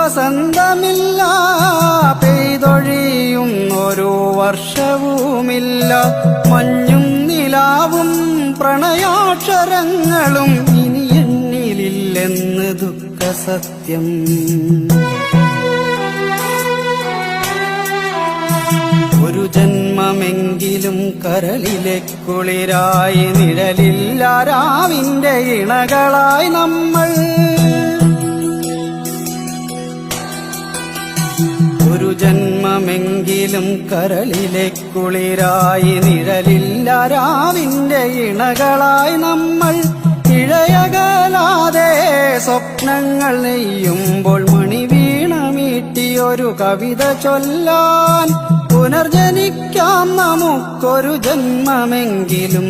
വസന്തമില്ല, പെയ്തൊഴിയുന്നൊരു വർഷവുമില്ല. മഞ്ഞും നിലാവും പ്രണയാക്ഷരങ്ങളും ഇനി എന്നിലില്ലെന്ന് ദുഃഖസത്യം. ഒരു ജന്മമെങ്കിലും കരളിലെ കുളിരായി, നിഴലില്ല രാവിന്റെ ഇണകളായി നമ്മൾ. ഒരു ജന്മമെങ്കിലും കരളിലെ കുളിരായി, നിഴലില്ല രാവിന്റെ ഇണകളായി നമ്മൾ. ഇഴയകലാതെ സ്വപ്നങ്ങൾ നെയ്യുമ്പോൾ മണിവീണ മീട്ടിയൊരു കവിത ചൊല്ലാൻ പുനർജനിക്കാം നമുക്കൊരു ജന്മമെങ്കിലും.